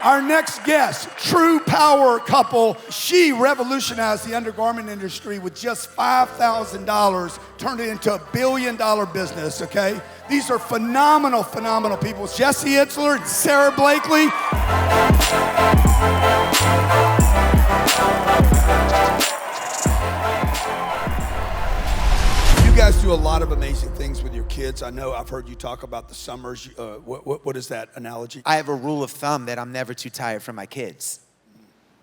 Our next guest, true power couple. She revolutionized the undergarment industry with just $5,000, turned it into $1 billion business, okay? These are phenomenal, phenomenal people. Jesse Itzler and Sara Blakely. You guys do a lot of amazing things with your kids. I know I've heard you talk about the summers. What is that analogy? I have a rule of thumb that I'm never too tired for my kids.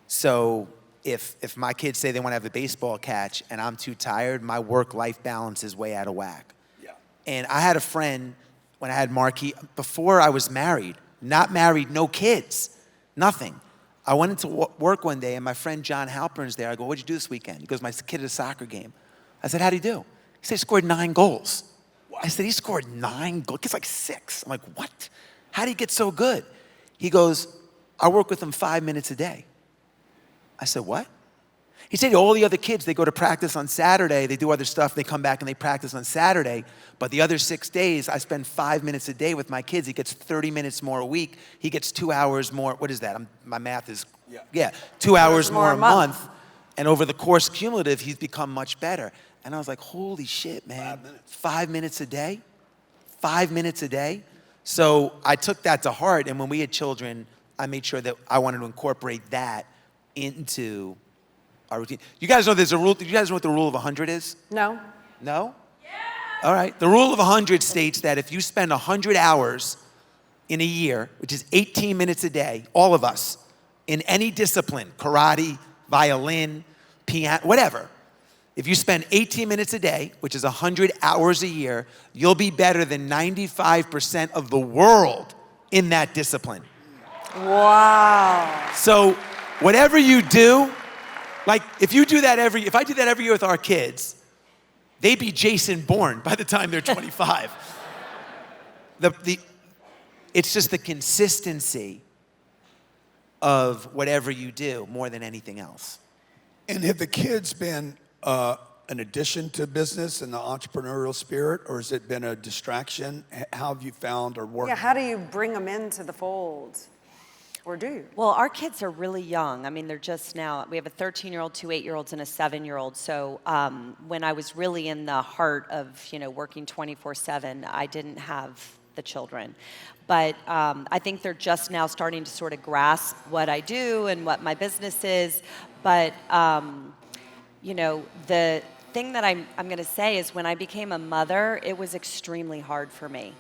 So if my kids say they want to have a baseball catch and I'm too tired, my work-life balance is way out of whack. Yeah. And I had a friend when I had Marquis, before I was married, not married, no kids, nothing. I went into work one day and my friend John Halpern's there. I go, what'd you do this weekend? He goes, my kid at a soccer game. I said, how'd he do? He said he scored 9 goals. I said, he scored 9 goals? It's like 6. I'm like, what? How did he get so good? He goes, I work with him 5 minutes a day. I said, what? He said, all the other kids, they go to practice on Saturday, they do other stuff, they come back and they practice on Saturday, but the other 6 days, I spend 5 minutes a day with my kids. He gets 30 minutes more a week. He gets 2 hours more, what is that? My math is, 2 hours more a month. And over the course cumulative, he's become much better. And I was like, holy shit, man. 5 minutes a day? 5 minutes a day? So I took that to heart, and when we had children, I made sure that I wanted to incorporate that into our routine. You guys know there's a rule, do you guys know what the rule of 100 is? No. No? Yeah. All right, the rule of 100 states that if you spend 100 hours in a year, which is 18 minutes a day, all of us, in any discipline, karate, violin, piano, whatever, if you spend 18 minutes a day, which is 100 hours a year, you'll be better than 95% of the world in that discipline. Wow. So whatever you do, like if I do that every year with our kids, they'd be Jason Bourne by the time they're 25. It's just the consistency of whatever you do more than anything else. And have the kids been an addition to business and the entrepreneurial spirit, or has it been a distraction? How have you found or worked? Yeah, how do you bring them into the fold? Or do you? Well, our kids are really young. I mean, they're just now, we have a 13-year-old, 2 8-year-olds, and a 7-year-old. So when I was really in the heart of, working 24/7, I didn't have the children. But I think they're just now starting to sort of grasp what I do and what my business is. But the thing that I'm going to say is when I became a mother, it was extremely hard for me,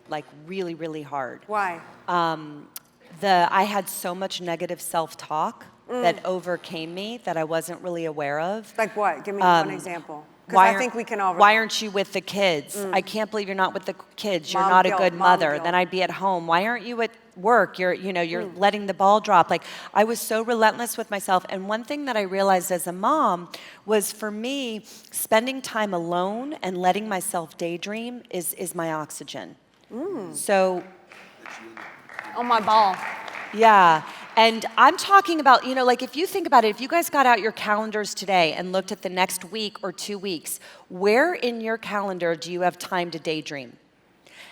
like really, really hard. Why? I had so much negative self-talk that overcame me that I wasn't really aware of. Like what? Give me one example. Because I think we can all relate. Why aren't you with the kids? I can't believe you're not with the kids. You're Mom not guilt, a good mom mother. guilt. Then I'd be at home. Why aren't you at work? You're letting the ball drop. Like I was so relentless with myself. And one thing that I realized as a mom was for me, spending time alone and letting myself daydream is my oxygen. So. On my ball. Yeah. And I'm talking about, like if you think about it, if you guys got out your calendars today and looked at the next week or 2 weeks, where in your calendar do you have time to daydream?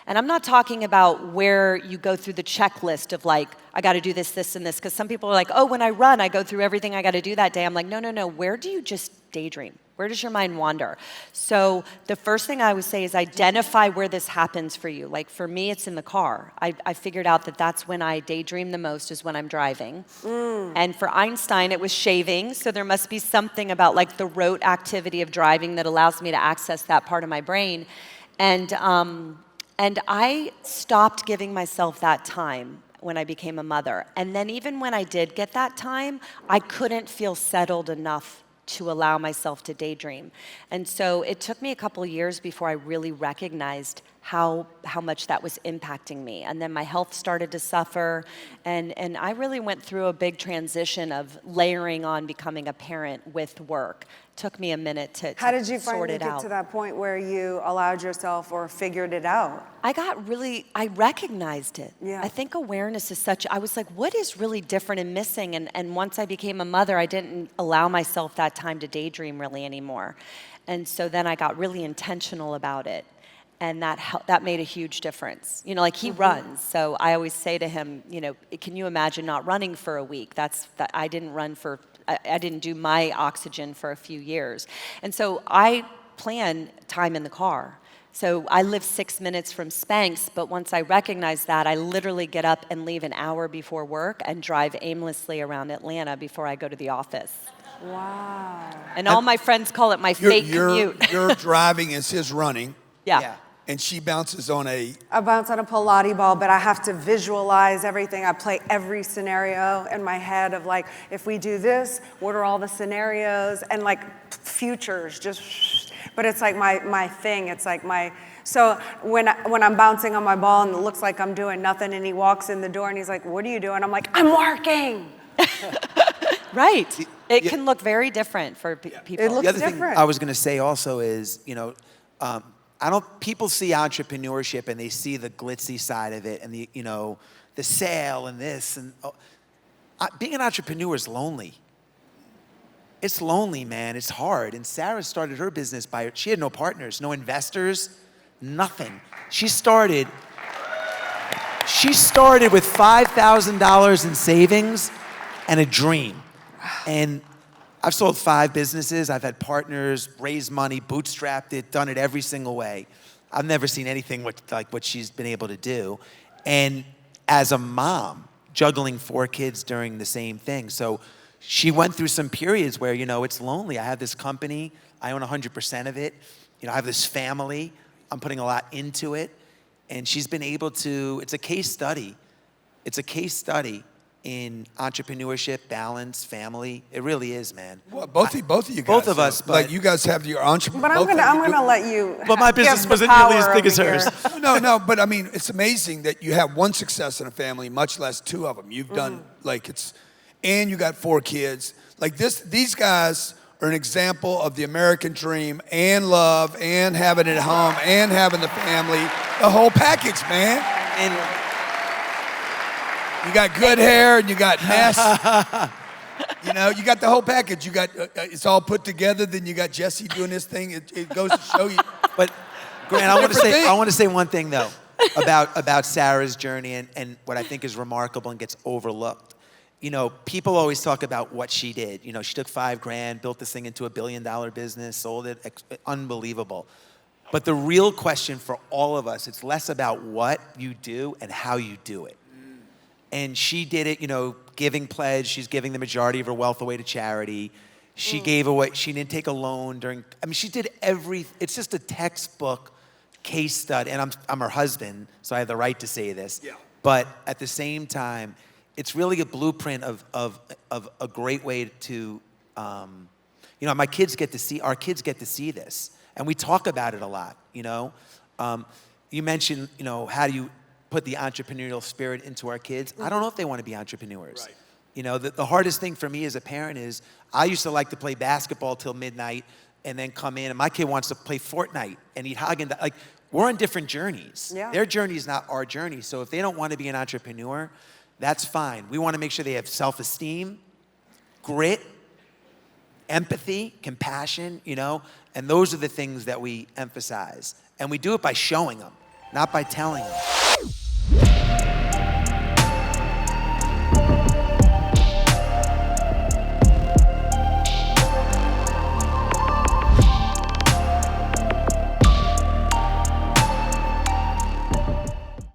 And I'm not talking about where you go through the checklist of like, I got to do this, this, and this. Because some people are like, oh, when I run, I go through everything I got to do that day. I'm like, no. Where do you just daydream? Where does your mind wander? So the first thing I would say is identify where this happens for you. Like for me, it's in the car. I figured out that that's when I daydream the most is when I'm driving. And for Einstein, it was shaving. So there must be something about like the rote activity of driving that allows me to access that part of my brain. And I stopped giving myself that time when I became a mother. And then even when I did get that time, I couldn't feel settled enough to allow myself to daydream. And so it took me a couple of years before I really recognized how much that was impacting me. And then my health started to suffer. And I really went through a big transition of layering on becoming a parent with work. Took me a minute to How did you sort finally it get out. to that point where you allowed yourself or figured it out? I recognized it. Yeah. I think awareness is I was like, what is really different and missing? And once I became a mother, I didn't allow myself that time to daydream really anymore. And so then I got really intentional about it. And that made a huge difference. You know, like he runs, so I always say to him, you know, can you imagine not running for a week? I didn't run for, I didn't do my oxygen for a few years. And so I plan time in the car. So I live 6 minutes from Spanx, but once I recognize that, I literally get up and leave an hour before work and drive aimlessly around Atlanta before I go to the office. Wow. And all my friends call it my fake commute. Your driving is his running. Yeah. And she bounces on I bounce on a Pilates ball, but I have to visualize everything. I play every scenario in my head of like, if we do this, what are all the scenarios? And like futures, but it's like my thing. It's like so when I'm bouncing on my ball and it looks like I'm doing nothing and he walks in the door and he's like, what are you doing? I'm like, I'm working. Right. It can look very different for people. It looks The other thing different. I was going to say also is, you know, people see entrepreneurship and they see the glitzy side of it and the, you know, the sale and this and being an entrepreneur is lonely. It's lonely, man. It's hard. And Sara started her business she had no partners, no investors, nothing. She started with $5,000 in savings and a dream. And I've sold 5 businesses. I've had partners, raised money, bootstrapped it, done it every single way. I've never seen anything like what she's been able to do. And as a mom, juggling 4 kids during the same thing. So she went through some periods where, you know, it's lonely. I have this company. I own 100% of it. You know, I have this family. I'm putting a lot into it. And she's been able to, it's a case study. It's a case study in entrepreneurship, balance, family. It really is, man. Well, both of you guys. Both of us, But like you guys have your entrepreneur. But I'm gonna let you. But my business wasn't nearly as big as hers. No, but I mean, it's amazing that you have one success in a family, much less 2 of them. You've done and you got 4 kids. Like these guys are an example of the American dream and love and having it at home and having the family, the whole package, man. And you got good hair and you got mess. You know, you got the whole package. You got it's all put together. Then you got Jesse doing this thing. It goes to show you. But Grant, I want to say one thing though about Sara's journey and what I think is remarkable and gets overlooked. You know, people always talk about what she did. You know, she took $5,000, built this thing into a $1 billion business, sold it, unbelievable. But the real question for all of us, it's less about what you do and how you do it. And she did it, you know, giving pledge. She's giving the majority of her wealth away to charity. She gave away, she didn't take a loan she did it's just a textbook case study. And I'm her husband, so I have the right to say this. Yeah. But at the same time, it's really a blueprint of a great way to, you know, our kids get to see this. And we talk about it a lot, you know. You mentioned, you know, how do you put the entrepreneurial spirit into our kids? I don't know if they want to be entrepreneurs. Right. You know, the hardest thing for me as a parent is I used to like to play basketball till midnight and then come in and my kid wants to play Fortnite and eat Haagen-Dazs. Like, we're on different journeys. Yeah. Their journey is not our journey. So if they don't want to be an entrepreneur, that's fine. We want to make sure they have self-esteem, grit, empathy, compassion, you know, and those are the things that we emphasize. And we do it by showing them, not by telling them.